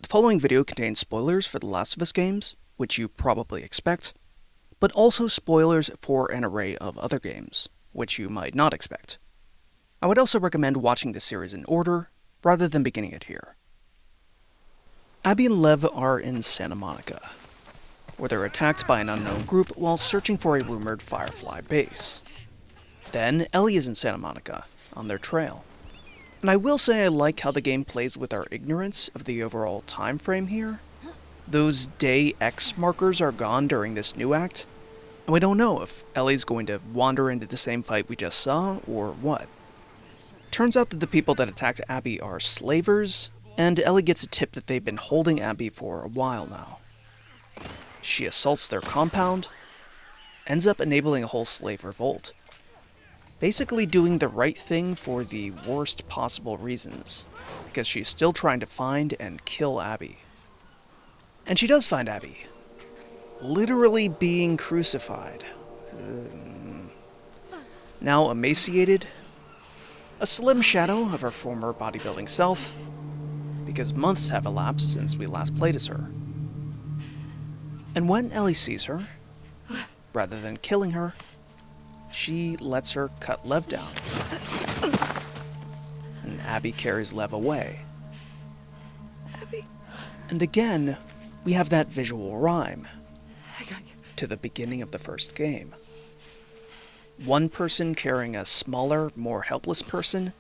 The following video contains spoilers for the Last of Us games, which you probably expect, but also spoilers for an array of other games, which you might not expect. I would also recommend watching this series in order, rather than beginning it here. Abby and Lev are in Santa Monica, where they're attacked by an unknown group while searching for a rumored Firefly base. Then Ellie is in Santa Monica, on their trail. And I will say I like how the game plays with our ignorance of the overall time frame here. Those day X markers are gone during this new act, and we don't know if Ellie's going to wander into the same fight we just saw, or what. Turns out that the people that attacked Abby are slavers, and Ellie gets a tip that they've been holding Abby for a while now. She assaults their compound, ends up enabling a whole slave revolt. Basically doing the right thing for the worst possible reasons, because she's still trying to find and kill Abby. And she does find Abby, literally being crucified. Now emaciated, a slim shadow of her former bodybuilding self, because months have elapsed since we last played as her. And when Ellie sees her, rather than killing her, she lets her cut Lev down. And Abby carries Lev away. Abby. And again, we have that visual rhyme to the beginning of the first game. One person carrying a smaller, more helpless person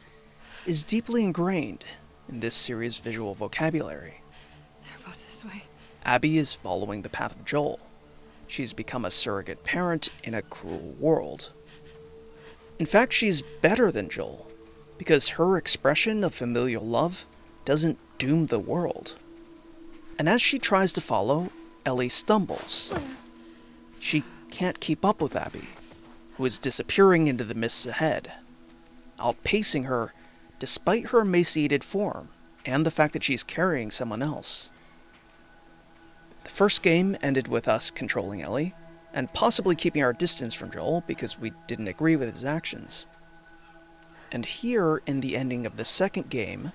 is deeply ingrained in this series' visual vocabulary. They're both this way. Abby is following the path of Joel. She's become a surrogate parent in a cruel world. In fact, she's better than Joel, because her expression of familial love doesn't doom the world. And as she tries to follow, Ellie stumbles. She can't keep up with Abby, who is disappearing into the mists ahead, outpacing her despite her emaciated form and the fact that she's carrying someone else. The first game ended with us controlling Ellie, and possibly keeping our distance from Joel because we didn't agree with his actions. And here, in the ending of the second game,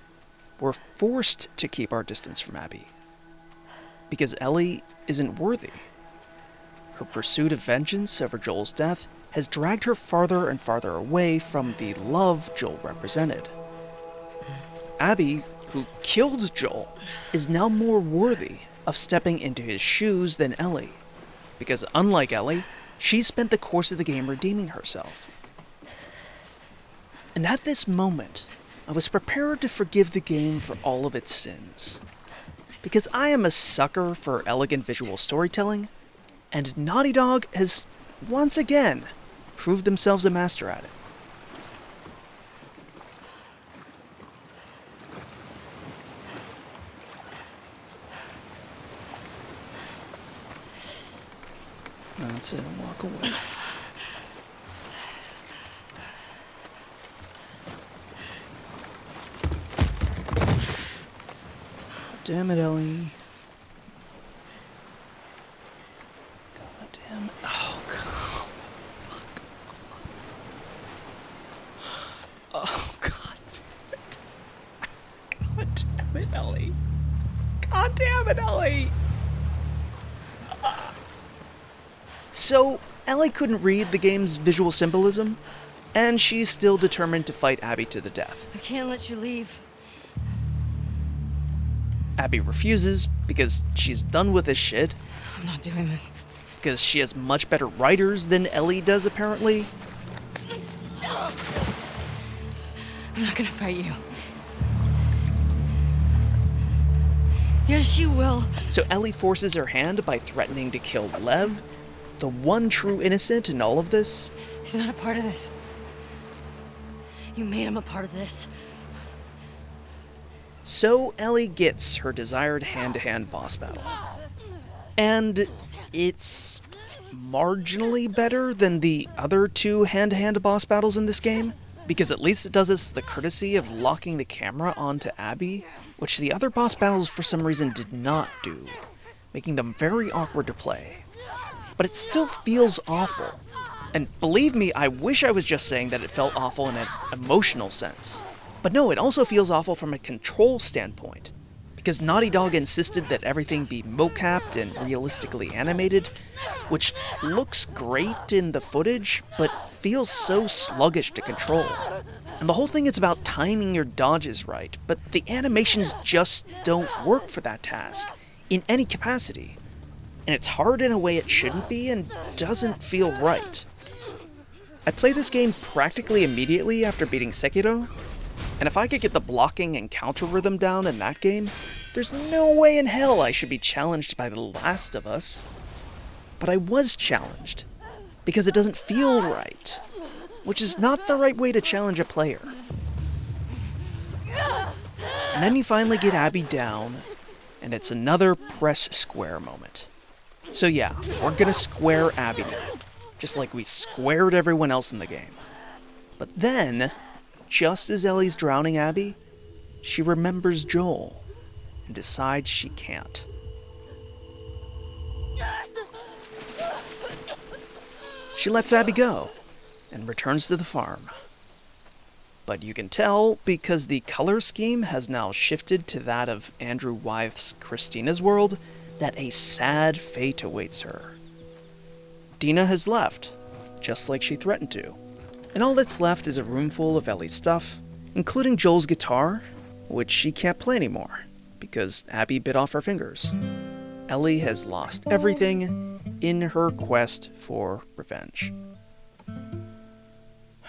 we're forced to keep our distance from Abby, because Ellie isn't worthy. Her pursuit of vengeance over Joel's death has dragged her farther and farther away from the love Joel represented. Abby, who killed Joel, is now more worthy of stepping into his shoes than Ellie, because unlike Ellie, she spent the course of the game redeeming herself. And at this moment, I was prepared to forgive the game for all of its sins, because I am a sucker for elegant visual storytelling, and Naughty Dog has, once again, proved themselves a master at it. That's it, and walk away. Damn it, Ellie. God damn it. Oh, God. Oh, God damn it. God damn it, Ellie. God damn it, Ellie. So, Ellie couldn't read the game's visual symbolism, and she's still determined to fight Abby to the death. I can't let you leave. Abby refuses, because she's done with this shit. I'm not doing this. Because she has much better writers than Ellie does, apparently. I'm not gonna fight you. Yes, you will. So Ellie forces her hand by threatening to kill Lev, the one true innocent in all of this. He's not a part of this. You made him a part of this. So Ellie gets her desired hand-to-hand boss battle. And it's marginally better than the other two hand-to-hand boss battles in this game, because at least it does us the courtesy of locking the camera onto Abby, which the other boss battles for some reason did not do, making them very awkward to play. But it still feels awful. And believe me, I wish I was just saying that it felt awful in an emotional sense. But no, it also feels awful from a control standpoint, because Naughty Dog insisted that everything be mocapped and realistically animated, which looks great in the footage, but feels so sluggish to control. And the whole thing is about timing your dodges right, but the animations just don't work for that task, in any capacity. And it's hard in a way it shouldn't be and doesn't feel right. I played this game practically immediately after beating Sekiro, and if I could get the blocking and counter rhythm down in that game, there's no way in hell I should be challenged by The Last of Us. But I was challenged, because it doesn't feel right, which is not the right way to challenge a player. And then you finally get Abby down, and it's another press square moment. So yeah, we're gonna square Abby now, just like we squared everyone else in the game. But then, just as Ellie's drowning Abby, she remembers Joel and decides she can't. She lets Abby go and returns to the farm. But you can tell because the color scheme has now shifted to that of Andrew Wyeth's Christina's World that a sad fate awaits her. Dina has left, just like she threatened to. And all that's left is a room full of Ellie's stuff, including Joel's guitar, which she can't play anymore, because Abby bit off her fingers. Ellie has lost everything in her quest for revenge.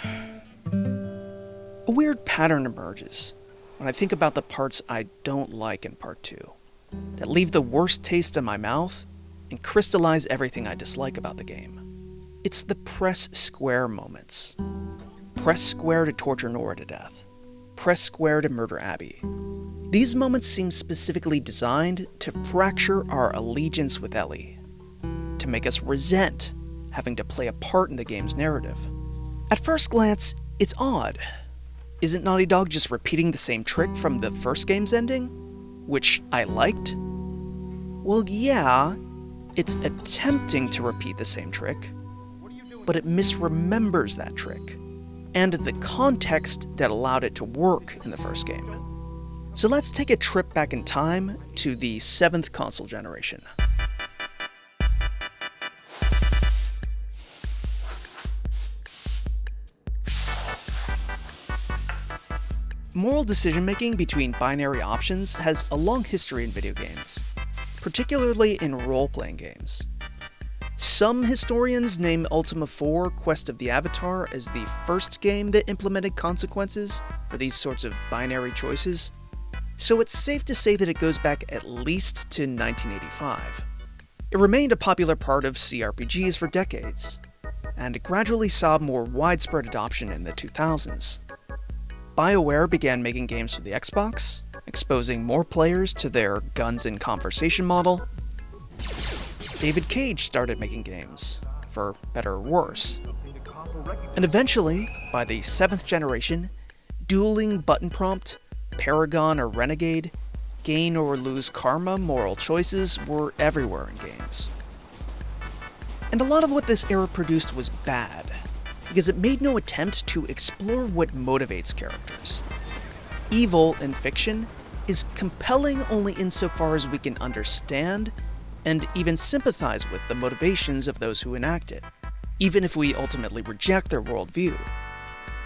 A weird pattern emerges when I think about the parts I don't like in Part 2, that leave the worst taste in my mouth and crystallize everything I dislike about the game. It's the press square moments. Press square to torture Nora to death. Press square to murder Abby. These moments seem specifically designed to fracture our allegiance with Ellie, to make us resent having to play a part in the game's narrative. At first glance, it's odd. Isn't Naughty Dog just repeating the same trick from the first game's ending, which I liked? Well, yeah, it's attempting to repeat the same trick, but it misremembers that trick, and the context that allowed it to work in the first game. So let's take a trip back in time to the 7th console generation. Moral decision-making between binary options has a long history in video games, particularly in role-playing games. Some historians name Ultima 4 Quest of the Avatar as the first game that implemented consequences for these sorts of binary choices, so it's safe to say that it goes back at least to 1985. It remained a popular part of CRPGs for decades, and it gradually saw more widespread adoption in the 2000s. BioWare began making games for the Xbox, exposing more players to their guns and conversation model. David Cage started making games, for better or worse. And eventually, by the 7th generation, dueling button prompt, Paragon or Renegade, gain or lose karma moral choices were everywhere in games. And a lot of what this era produced was bad, because it made no attempt to explore what motivates characters. Evil in fiction is compelling only insofar as we can understand and even sympathize with the motivations of those who enact it, even if we ultimately reject their worldview.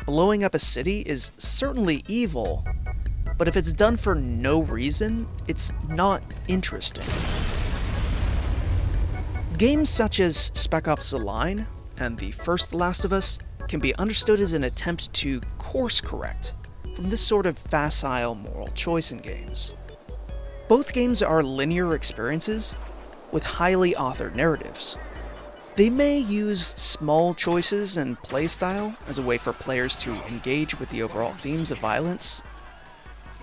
Blowing up a city is certainly evil, but if it's done for no reason, it's not interesting. Games such as Spec Ops: The Line and the first Last of Us can be understood as an attempt to course correct from this sort of facile moral choice in games. Both games are linear experiences with highly authored narratives. They may use small choices and playstyle as a way for players to engage with the overall themes of violence,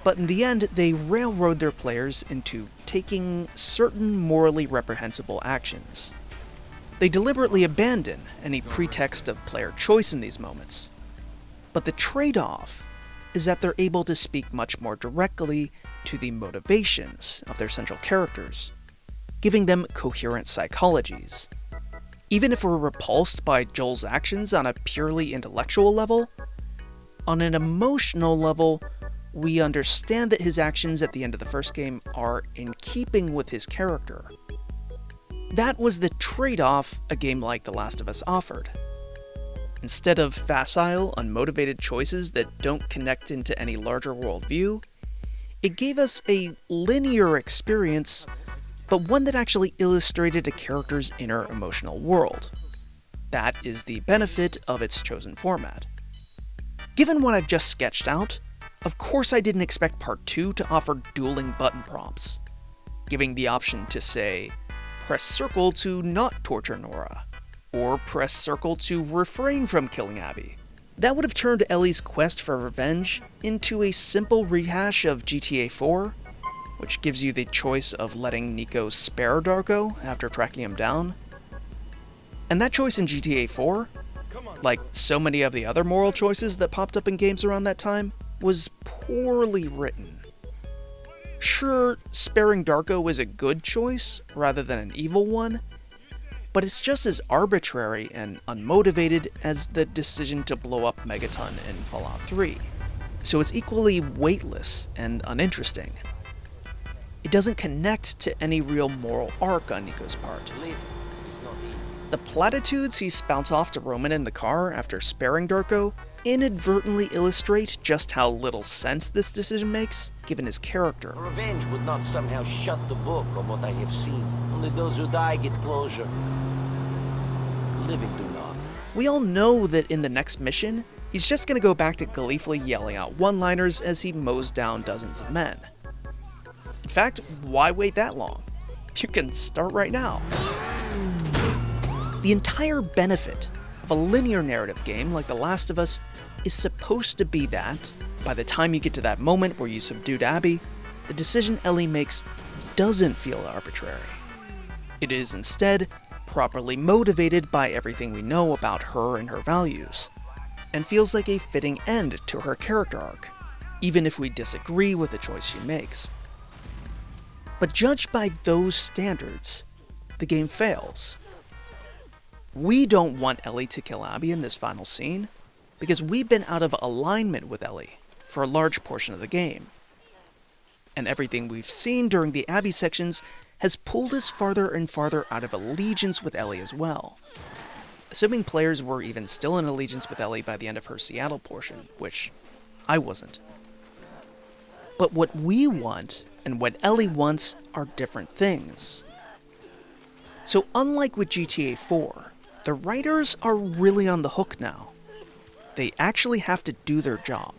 but in the end, they railroad their players into taking certain morally reprehensible actions. They deliberately abandon any pretext of player choice in these moments. But the trade-off is that they're able to speak much more directly to the motivations of their central characters, giving them coherent psychologies. Even if we're repulsed by Joel's actions on a purely intellectual level, on an emotional level, we understand that his actions at the end of the first game are in keeping with his character. That was the trade-off a game like The Last of Us offered. Instead of facile, unmotivated choices that don't connect into any larger worldview, it gave us a linear experience, but one that actually illustrated a character's inner emotional world. That is the benefit of its chosen format. Given what I've just sketched out, of course I didn't expect Part 2 to offer dueling button prompts, giving the option to say, press circle to not torture Nora, or press circle to refrain from killing Abby. That would have turned Ellie's quest for revenge into a simple rehash of GTA 4, which gives you the choice of letting Nico spare Darko after tracking him down. And that choice in GTA 4, like so many of the other moral choices that popped up in games around that time, was poorly written. Sure, sparing Darko is a good choice rather than an evil one, but it's just as arbitrary and unmotivated as the decision to blow up Megaton in Fallout 3. So it's equally weightless and uninteresting. It doesn't connect to any real moral arc on Nico's part. The platitudes he spouts off to Roman in the car after sparing Darko inadvertently illustrate just how little sense this decision makes, given his character. Revenge would not somehow shut the book on what I have seen. Only those who die get closure. Living do not. We all know that in the next mission, he's just gonna go back to gleefully yelling out one-liners as he mows down dozens of men. In fact, why wait that long? You can start right now. The entire benefit of a linear narrative game like The Last of Us is supposed to be that, by the time you get to that moment where you subdued Abby, the decision Ellie makes doesn't feel arbitrary. It is instead properly motivated by everything we know about her and her values, and feels like a fitting end to her character arc, even if we disagree with the choice she makes. But judged by those standards, the game fails. We don't want Ellie to kill Abby in this final scene, because we've been out of alignment with Ellie for a large portion of the game. And everything we've seen during the Abby sections has pulled us farther and farther out of allegiance with Ellie as well. Assuming players were even still in allegiance with Ellie by the end of her Seattle portion, which I wasn't. But what we want and what Ellie wants are different things. So unlike with GTA 4, the writers are really on the hook now. They actually have to do their job.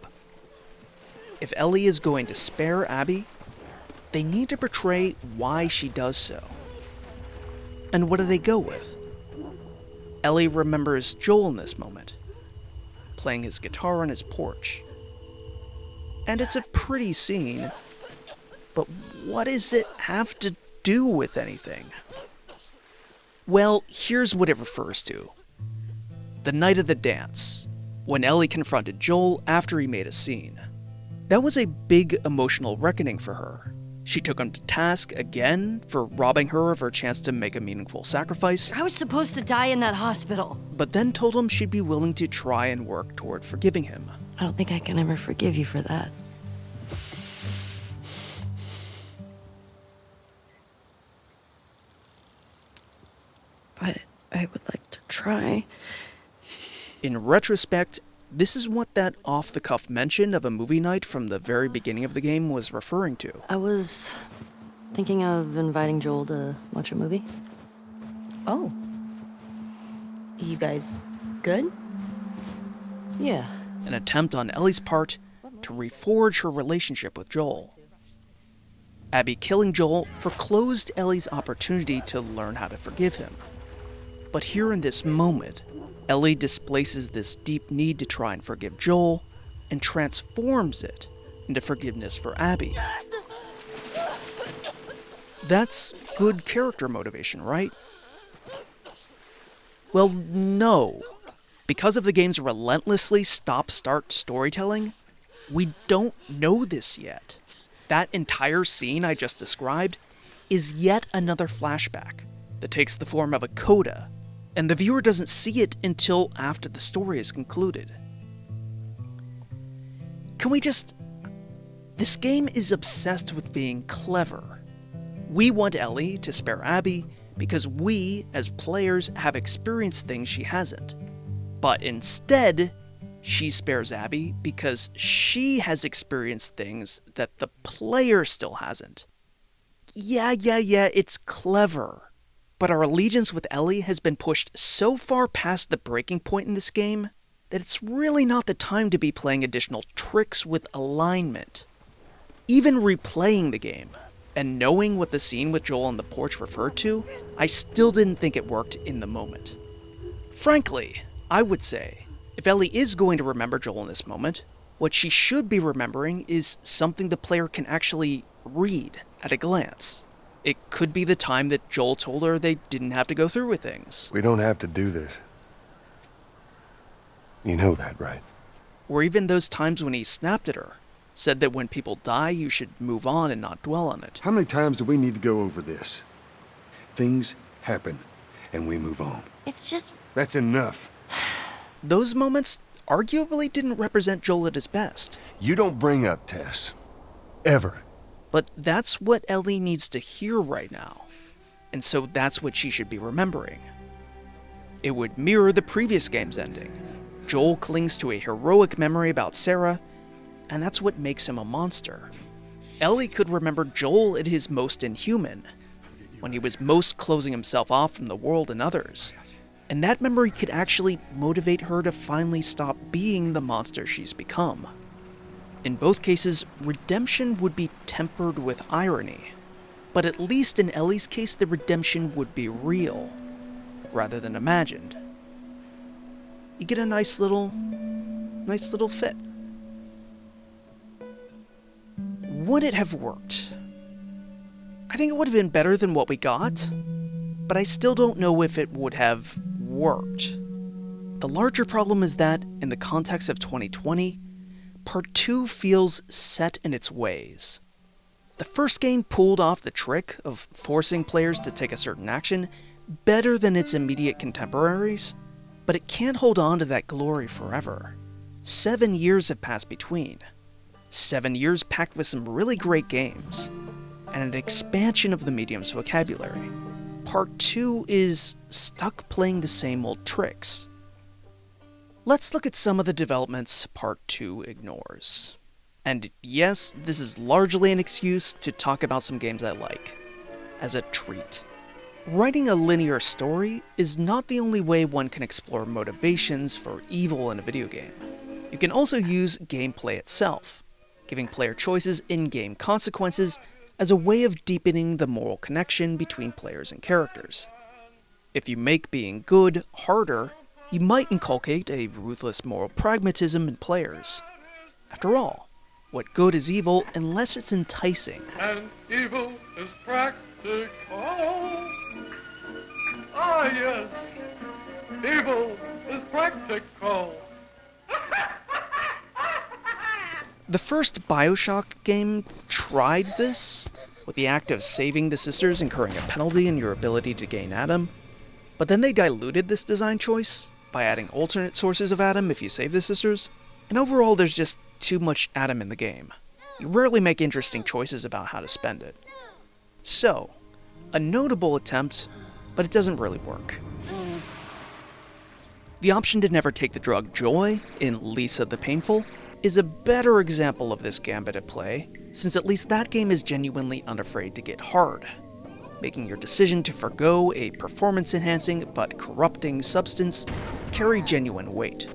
If Ellie is going to spare Abby, they need to portray why she does so. And what do they go with? Ellie remembers Joel in this moment, playing his guitar on his porch. And it's a pretty scene, but what does it have to do with anything? Well, here's what it refers to. The night of the dance, when Ellie confronted Joel after he made a scene. That was a big emotional reckoning for her. She took him to task again for robbing her of her chance to make a meaningful sacrifice. I was supposed to die in that hospital. But then told him she'd be willing to try and work toward forgiving him. I don't think I can ever forgive you for that. But I would like to try. In retrospect, this is what that off-the-cuff mention of a movie night from the very beginning of the game was referring to. I was thinking of inviting Joel to watch a movie. Oh. You guys good? Yeah. An attempt on Ellie's part to reforge her relationship with Joel. Abby killing Joel foreclosed Ellie's opportunity to learn how to forgive him. But here in this moment, Ellie displaces this deep need to try and forgive Joel and transforms it into forgiveness for Abby. That's good character motivation, right? Well, no. Because of the game's relentlessly stop-start storytelling, we don't know this yet. That entire scene I just described is yet another flashback that takes the form of a coda, and the viewer doesn't see it until after the story is concluded. Can we just This game is obsessed with being clever. We want Ellie to spare Abby because we, as players, have experienced things she hasn't. But instead, she spares Abby because she has experienced things that the player still hasn't. Yeah, it's clever. But our allegiance with Ellie has been pushed so far past the breaking point in this game that it's really not the time to be playing additional tricks with alignment. Even replaying the game, and knowing what the scene with Joel on the porch referred to, I still didn't think it worked in the moment. Frankly, I would say, if Ellie is going to remember Joel in this moment, what she should be remembering is something the player can actually read at a glance. It could be the time that Joel told her they didn't have to go through with things. We don't have to do this. You know that, right? Or even those times when he snapped at her, said that when people die, you should move on and not dwell on it. How many times do we need to go over this? Things happen, and we move on. It's just... That's enough. Those moments arguably didn't represent Joel at his best. You don't bring up Tess. Ever. But that's what Ellie needs to hear right now. And so that's what she should be remembering. It would mirror the previous game's ending. Joel clings to a heroic memory about Sarah, and that's what makes him a monster. Ellie could remember Joel at his most inhuman, when he was most closing himself off from the world and others. And that memory could actually motivate her to finally stop being the monster she's become. In both cases, redemption would be tempered with irony. But at least in Ellie's case, the redemption would be real, rather than imagined. You get a nice little fit. Would it have worked? I think it would have been better than what we got, but I still don't know if it would have worked. The larger problem is that, in the context of 2020, Part 2 feels set in its ways. The first game pulled off the trick of forcing players to take a certain action better than its immediate contemporaries, but it can't hold on to that glory forever. 7 years have passed between. 7 years packed with some really great games, and an expansion of the medium's vocabulary. Part 2 is stuck playing the same old tricks. Let's look at some of the developments Part 2 ignores. And yes, this is largely an excuse to talk about some games I like, as a treat. Writing a linear story is not the only way one can explore motivations for evil in a video game. You can also use gameplay itself, giving player choices in-game consequences as a way of deepening the moral connection between players and characters. If you make being good harder, you might inculcate a ruthless moral pragmatism in players. After all, what good is evil unless it's enticing? And evil is practical. Ah, yes. Evil is practical. The first BioShock game tried this, with the act of saving the sisters incurring a penalty in your ability to gain Adam, but then they diluted this design choice by adding alternate sources of Adam if you save the sisters, and overall there's just too much Adam in the game. You rarely make interesting choices about how to spend it. So, a notable attempt, but it doesn't really work. The option to never take the drug Joy in Lisa the Painful is a better example of this gambit at play, since at least that game is genuinely unafraid to get hard, making your decision to forgo a performance-enhancing but corrupting substance carry genuine weight.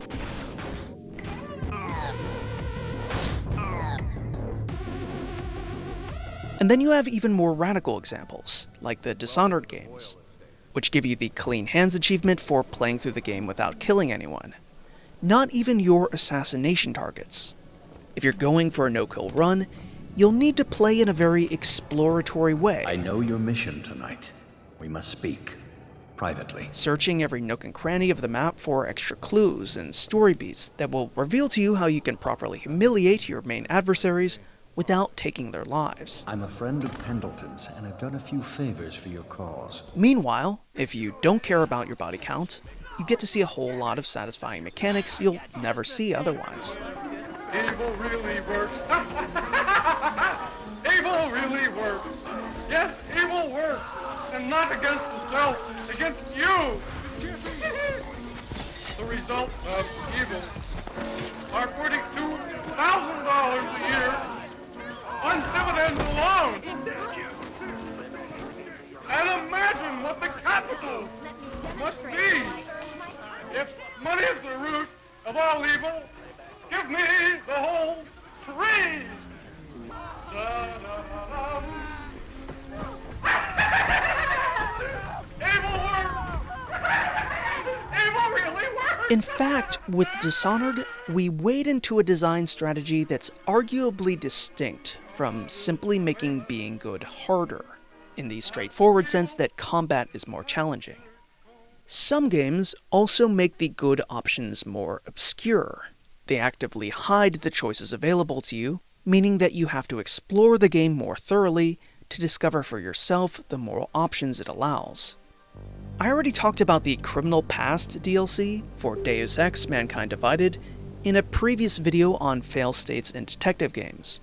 And then you have even more radical examples, like the Dishonored games, which give you the Clean Hands achievement for playing through the game without killing anyone. Not even your assassination targets. If you're going for a no-kill run, you'll need to play in a very exploratory way. I know your mission tonight. We must speak. Privately. Searching every nook and cranny of the map for extra clues and story beats that will reveal to you how you can properly humiliate your main adversaries without taking their lives. I'm a friend of Pendleton's, and I've done a few favors for your cause. Meanwhile, if you don't care about your body count, you get to see a whole lot of satisfying mechanics you'll never see otherwise. Evil really works. evil works, and not against the self, against you. The result of evil are $42,000 a year on dividends alone. And imagine what the capital must be. If money is the root of all evil, give me the whole tree. Evil works. Evil really works. In fact, with Dishonored, we wade into a design strategy that's arguably distinct from simply making being good harder, in the straightforward sense that combat is more challenging. Some games also make the good options more obscure. They actively hide the choices available to you, meaning that you have to explore the game more thoroughly to discover for yourself the moral options it allows. I already talked about the Criminal Past DLC for Deus Ex: Mankind Divided in a previous video on fail states in detective games.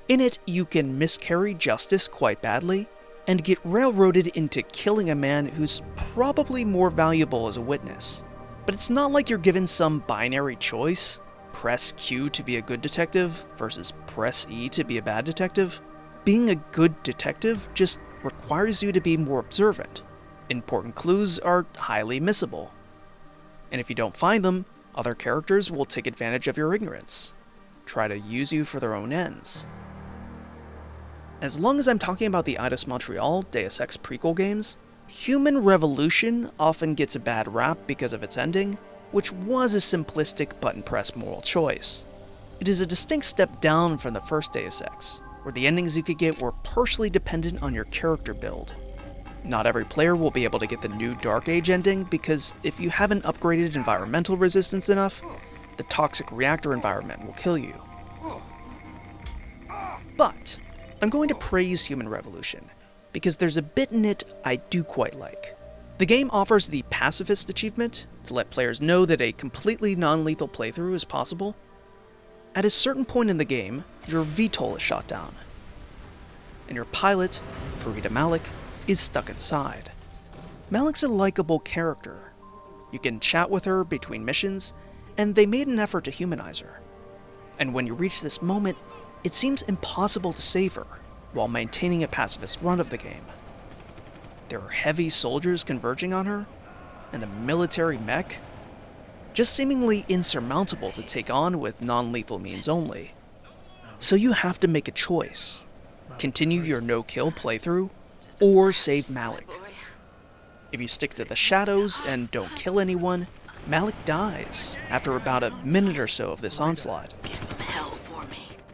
In it, you can miscarry justice quite badly, and get railroaded into killing a man who's probably more valuable as a witness. But it's not like you're given some binary choice, press Q to be a good detective versus press E to be a bad detective. Being a good detective just requires you to be more observant. Important clues are highly missable. And if you don't find them, other characters will take advantage of your ignorance, try to use you for their own ends. As long as I'm talking about the Eidos Montreal Deus Ex prequel games, Human Revolution often gets a bad rap because of its ending, which was a simplistic button-press moral choice. It is a distinct step down from the first Deus Ex, where the endings you could get were partially dependent on your character build. Not every player will be able to get the new Dark Age ending because if you haven't upgraded environmental resistance enough, the toxic reactor environment will kill you. But I'm going to praise Human Revolution, because there's a bit in it I do quite like. The game offers the Pacifist achievement to let players know that a completely non-lethal playthrough is possible. At a certain point in the game, your VTOL is shot down, and your pilot, Farida Malik, is stuck inside. Malik's a likable character. You can chat with her between missions, and they made an effort to humanize her. And when you reach this moment, it seems impossible to save her, while maintaining a pacifist run of the game. There are heavy soldiers converging on her, and a military mech, just seemingly insurmountable to take on with non-lethal means only. So you have to make a choice. Continue your no-kill playthrough, or save Malik. If you stick to the shadows and don't kill anyone, Malik dies after about a minute or so of this onslaught.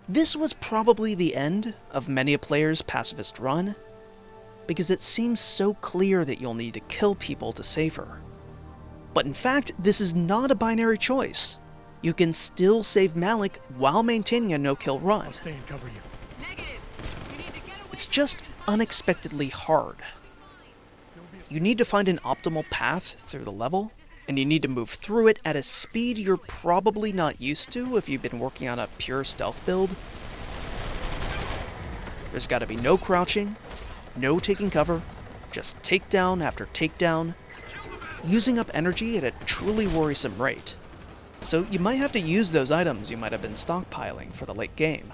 This was probably the end of many a player's pacifist run, because it seems so clear that you'll need to kill people to save her. But in fact, this is not a binary choice. You can still save Malik while maintaining a no-kill run. It's just unexpectedly hard. You need to find an optimal path through the level, and you need to move through it at a speed you're probably not used to if you've been working on a pure stealth build. There's got to be no crouching, no taking cover, just takedown after takedown, using up energy at a truly worrisome rate. So you might have to use those items you might have been stockpiling for the late game.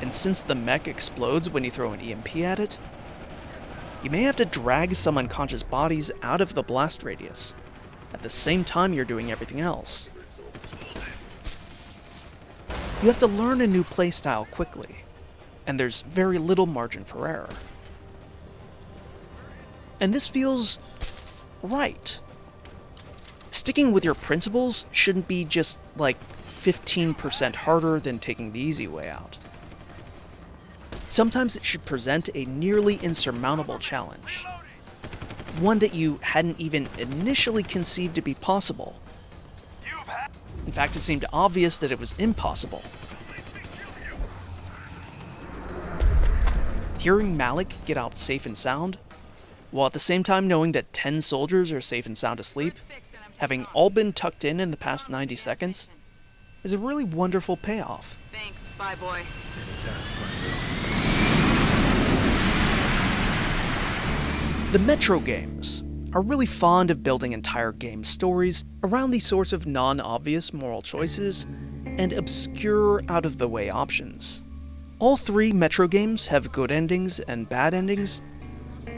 And since the mech explodes when you throw an EMP at it, you may have to drag some unconscious bodies out of the blast radius, at the same time you're doing everything else. You have to learn a new playstyle quickly, and there's very little margin for error. And this feels right. Sticking with your principles shouldn't be just like 15% harder than taking the easy way out. Sometimes it should present a nearly insurmountable challenge. One that you hadn't even initially conceived to be possible. In fact, it seemed obvious that it was impossible. Hearing Malik get out safe and sound, while at the same time knowing that 10 soldiers are safe and sound asleep, having all been tucked in the past 90 seconds, is a really wonderful payoff. Thanks, spy boy. Anytime, friend. The Metro games are really fond of building entire game stories around these sorts of non-obvious moral choices and obscure out-of-the-way options. All 3 Metro games have good endings and bad endings,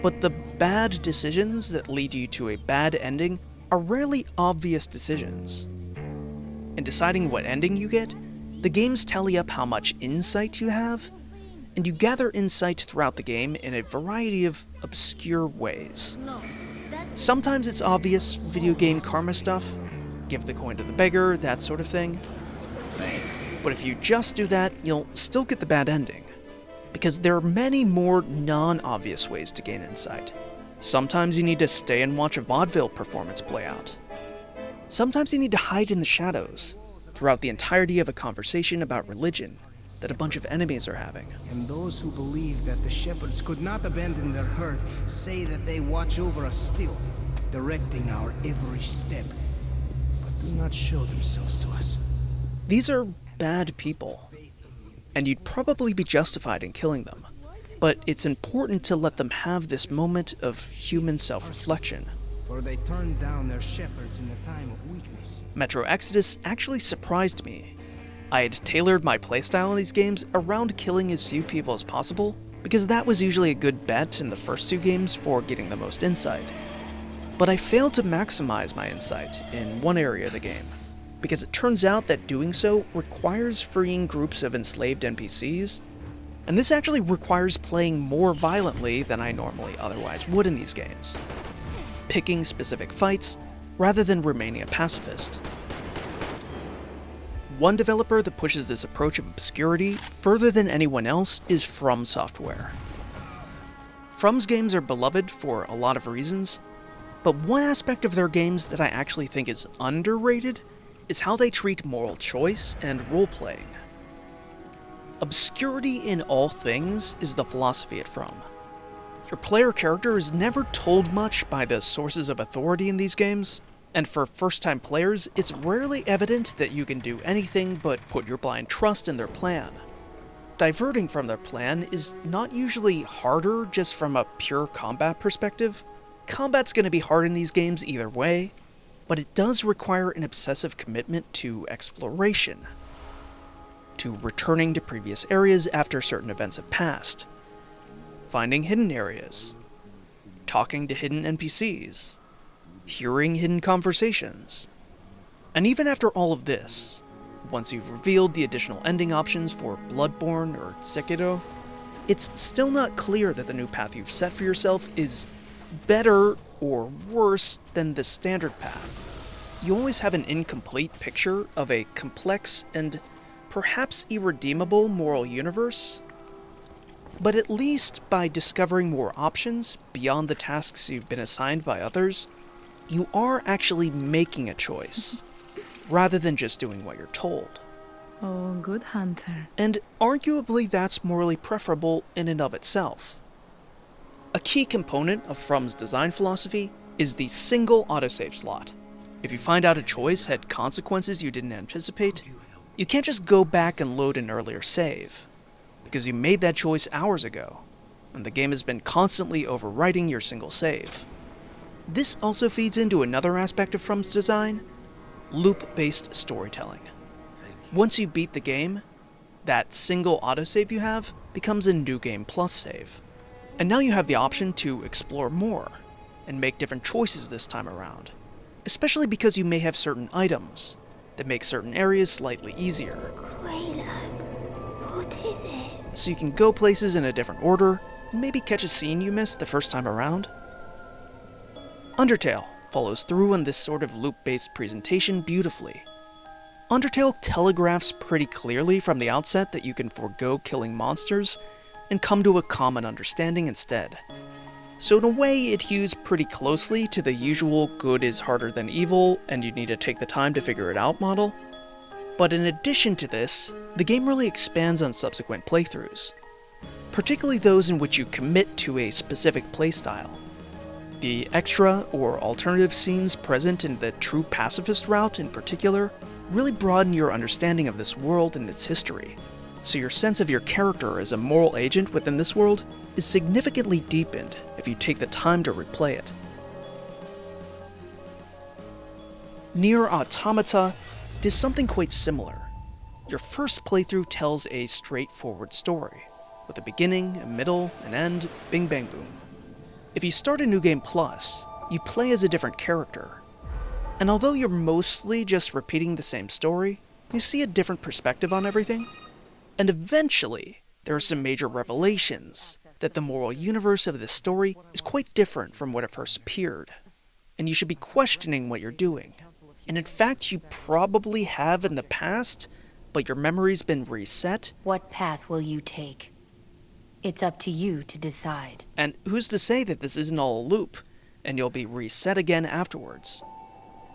but the bad decisions that lead you to a bad ending are rarely obvious decisions. In deciding what ending you get, the games tally up how much insight you have, and you gather insight throughout the game in a variety of obscure ways. Sometimes it's obvious video game karma stuff, give the coin to the beggar, that sort of thing. But if you just do that, you'll still get the bad ending, because there are many more non-obvious ways to gain insight. Sometimes you need to stay and watch a vaudeville performance play out. Sometimes you need to hide in the shadows throughout the entirety of a conversation about religion that a bunch of enemies are having. And those who believe that the shepherds could not abandon their herd say that they watch over us still, directing our every step, but do not show themselves to us. These are bad people, and you'd probably be justified in killing them, but it's important to let them have this moment of human self-reflection. For they turned down their shepherds in the time of weakness. Metro Exodus actually surprised me. I had tailored my playstyle in these games around killing as few people as possible, because that was usually a good bet in the first 2 games for getting the most insight. But I failed to maximize my insight in one area of the game, because it turns out that doing so requires freeing groups of enslaved NPCs, and this actually requires playing more violently than I normally otherwise would in these games, picking specific fights rather than remaining a pacifist. One developer that pushes this approach of obscurity further than anyone else is FromSoftware. From's games are beloved for a lot of reasons, but one aspect of their games that I actually think is underrated is how they treat moral choice and role-playing. Obscurity in all things is the philosophy at From. Your player character is never told much by the sources of authority in these games, and for first-time players, it's rarely evident that you can do anything but put your blind trust in their plan. Diverting from their plan is not usually harder just from a pure combat perspective. Combat's going to be hard in these games either way, but it does require an obsessive commitment to exploration, to returning to previous areas after certain events have passed, finding hidden areas, talking to hidden NPCs, hearing hidden conversations. And even after all of this, once you've revealed the additional ending options for Bloodborne or Sekiro, it's still not clear that the new path you've set for yourself is better or worse than the standard path. You always have an incomplete picture of a complex and perhaps irredeemable moral universe, but at least by discovering more options beyond the tasks you've been assigned by others, you are actually making a choice, rather than just doing what you're told. Oh, good hunter. And arguably that's morally preferable in and of itself. A key component of From's design philosophy is the single autosave slot. If you find out a choice had consequences you didn't anticipate, you can't just go back and load an earlier save, because you made that choice hours ago, and the game has been constantly overwriting your single save. This also feeds into another aspect of From's design, loop-based storytelling. Once you beat the game, that single autosave you have becomes a New Game Plus save. And now you have the option to explore more, and make different choices this time around, especially because you may have certain items that make certain areas slightly easier. What is it? So you can go places in a different order, and maybe catch a scene you missed the first time around. Undertale follows through on this sort of loop-based presentation beautifully. Undertale telegraphs pretty clearly from the outset that you can forego killing monsters and come to a common understanding instead. So in a way, it hews pretty closely to the usual good is harder than evil and you need to take the time to figure it out model. But in addition to this, the game really expands on subsequent playthroughs, particularly those in which you commit to a specific playstyle. The extra or alternative scenes present in the true pacifist route in particular really broaden your understanding of this world and its history. so your sense of your character as a moral agent within this world is significantly deepened if you take the time to replay it. NieR Automata does something quite similar. Your first playthrough tells a straightforward story, with a beginning, a middle, an end, bing bang boom. If you start a New Game Plus, you play as a different character. And although you're mostly just repeating the same story, you see a different perspective on everything. And eventually, there are some major revelations that the moral universe of this story is quite different from when it first appeared. And you should be questioning what you're doing. And in fact, you probably have in the past, but your memory's been reset. What path will you take? It's up to you to decide. And who's to say that this isn't all a loop, and you'll be reset again afterwards?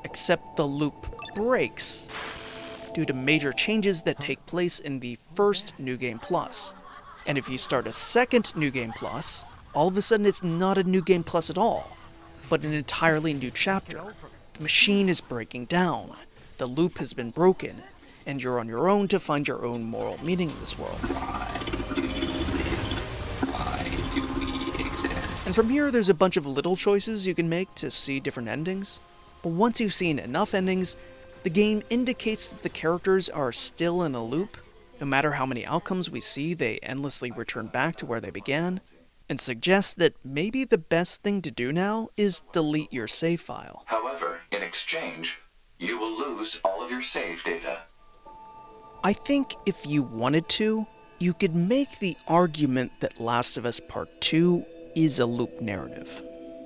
Except the loop breaks due to major changes that take place in the first New Game Plus. And if you start a second New Game Plus, all of a sudden it's not a New Game Plus at all, but an entirely new chapter. The machine is breaking down, the loop has been broken, and you're on your own to find your own moral meaning in this world. And from here, there's a bunch of little choices you can make to see different endings. But once you've seen enough endings, the game indicates that the characters are still in a loop. No matter how many outcomes we see, they endlessly return back to where they began, and suggests that maybe the best thing to do now is delete your save file. However, in exchange, you will lose all of your save data. I think if you wanted to, you could make the argument that Last of Us Part 2 is a loop narrative,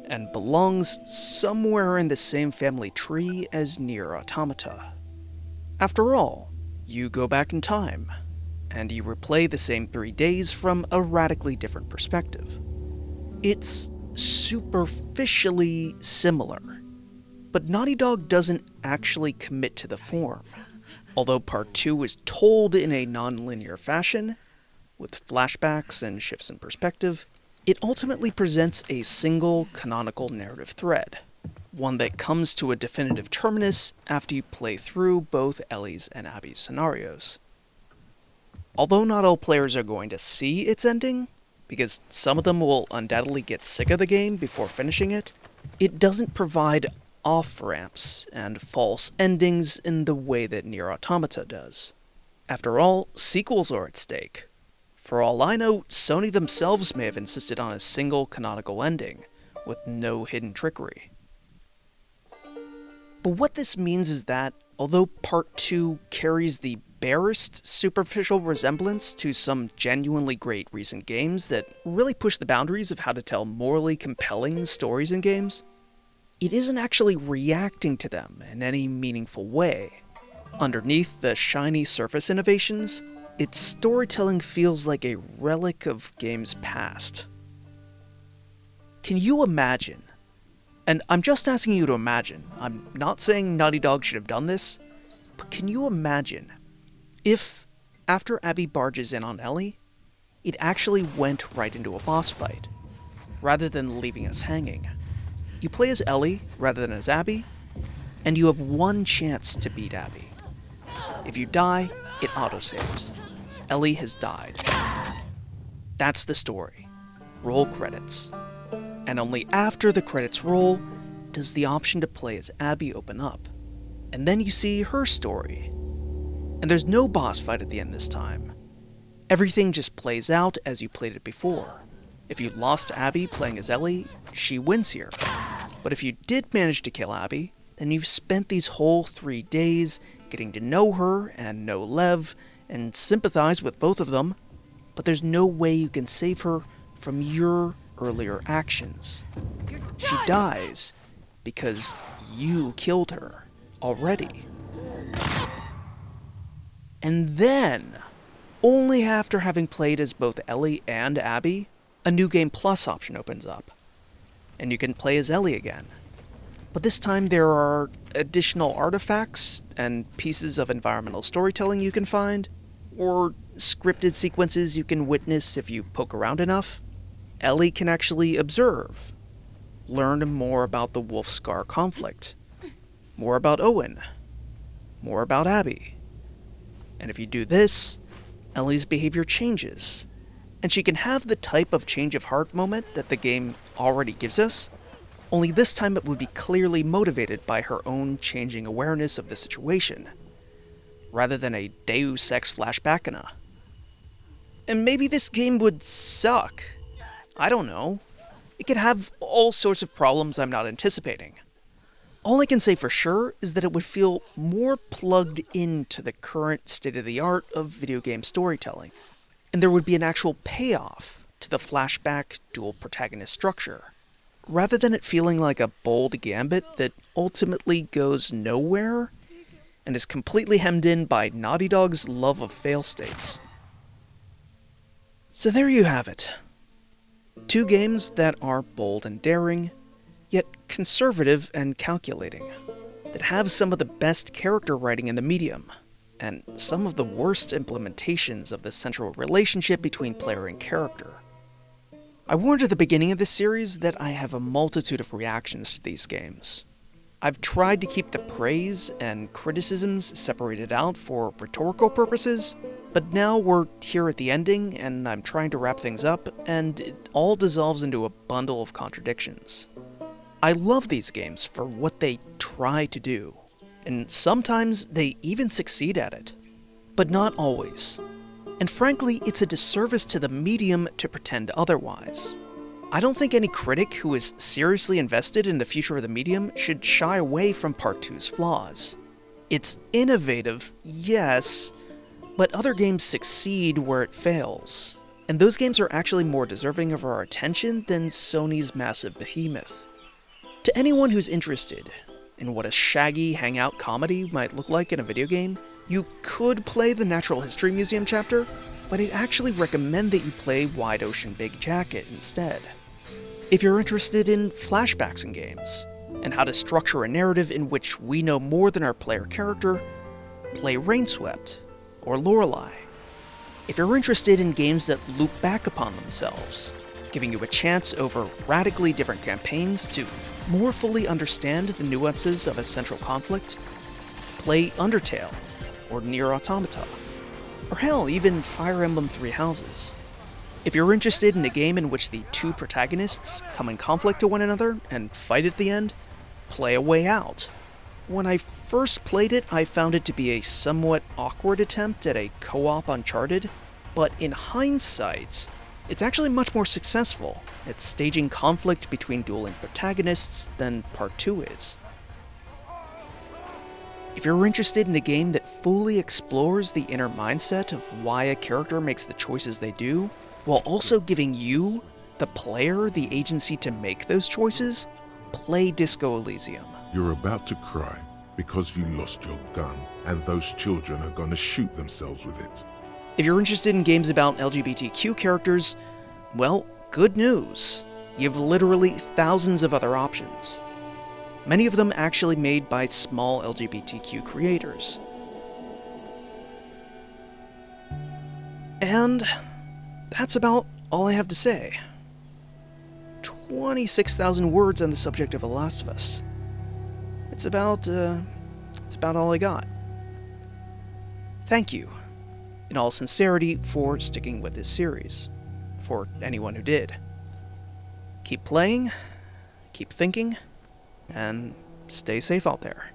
and belongs somewhere in the same family tree as NieR Automata. After all, you go back in time, and you replay the same 3 days from a radically different perspective. It's superficially similar, but Naughty Dog doesn't actually commit to the form. Although Part 2 is told in a non-linear fashion, with flashbacks and shifts in perspective, it ultimately presents a single canonical narrative thread, one that comes to a definitive terminus after you play through both Ellie's and Abby's scenarios. Although not all players are going to see its ending, because some of them will undoubtedly get sick of the game before finishing it, it doesn't provide off-ramps and false endings in the way that NieR Automata does. After all, sequels are at stake. For all I know, Sony themselves may have insisted on a single canonical ending, with no hidden trickery. But what this means is that, although Part 2 carries the barest superficial resemblance to some genuinely great recent games that really push the boundaries of how to tell morally compelling stories in games, it isn't actually reacting to them in any meaningful way. Underneath the shiny surface innovations, its storytelling feels like a relic of games past. Can you imagine, and I'm just asking you to imagine, I'm not saying Naughty Dog should have done this, but can you imagine if, after Abby barges in on Ellie, it actually went right into a boss fight, rather than leaving us hanging? You play as Ellie rather than as Abby, and you have one chance to beat Abby. If you die, it autosaves. Ellie has died. That's the story. Roll credits. And only after the credits roll does the option to play as Abby open up. And then you see her story. And there's no boss fight at the end this time. Everything just plays out as you played it before. If you lost to Abby playing as Ellie, she wins here. But if you did manage to kill Abby, then you've spent these whole 3 days getting to know her and know Lev, and sympathize with both of them, but there's no way you can save her from your earlier actions. She dies because you killed her already. And then, only after having played as both Ellie and Abby, a New Game Plus option opens up, and you can play as Ellie again. But this time there are additional artifacts and pieces of environmental storytelling you can find, or scripted sequences you can witness if you poke around enough. Ellie can actually observe, learn more about the Wolfscar conflict, more about Owen, more about Abby. And if you do this, Ellie's behavior changes, and she can have the type of change of heart moment that the game already gives us, only this time it would be clearly motivated by her own changing awareness of the situation, rather than a Deus Ex flashbackina. And maybe this game would suck. I don't know. It could have all sorts of problems I'm not anticipating. All I can say for sure is that it would feel more plugged into the current state-of-the-art of video game storytelling, and there would be an actual payoff to the flashback dual protagonist structure, rather than it feeling like a bold gambit that ultimately goes nowhere and is completely hemmed in by Naughty Dog's love of fail states. So there you have it. 2 games that are bold and daring, yet conservative and calculating, that have some of the best character writing in the medium, and some of the worst implementations of the central relationship between player and character. I warned at the beginning of this series that I have a multitude of reactions to these games. I've tried to keep the praise and criticisms separated out for rhetorical purposes, but now we're here at the ending, and I'm trying to wrap things up, and it all dissolves into a bundle of contradictions. I love these games for what they try to do, and sometimes they even succeed at it, but not always. And frankly, it's a disservice to the medium to pretend otherwise. I don't think any critic who is seriously invested in the future of the medium should shy away from Part 2's flaws. It's innovative, yes, but other games succeed where it fails, and those games are actually more deserving of our attention than Sony's massive behemoth. To anyone who's interested in what a shaggy hangout comedy might look like in a video game, you could play the Natural History Museum chapter, but I'd actually recommend that you play Wide Ocean Big Jacket instead. If you're interested in flashbacks in games, and how to structure a narrative in which we know more than our player character, play Rainswept or Lorelei. If you're interested in games that loop back upon themselves, giving you a chance over radically different campaigns to more fully understand the nuances of a central conflict, play Undertale or NieR Automata, or hell, even Fire Emblem Three Houses. If you're interested in a game in which the 2 protagonists come in conflict to one another and fight at the end, play A Way Out. When I first played it, I found it to be a somewhat awkward attempt at a co-op Uncharted, but in hindsight, it's actually much more successful at staging conflict between dueling protagonists than Part 2 is. If you're interested in a game that fully explores the inner mindset of why a character makes the choices they do, while also giving you, the player, the agency to make those choices, play Disco Elysium. You're about to cry because you lost your gun, and those children are going to shoot themselves with it. If you're interested in games about LGBTQ characters, well, good news. You have literally thousands of other options. Many of them actually made by small LGBTQ creators. And that's about all I have to say. 26,000 words on the subject of The Last of Us. It's about all I got. Thank you, in all sincerity, for sticking with this series. For anyone who did. Keep playing, keep thinking, and stay safe out there.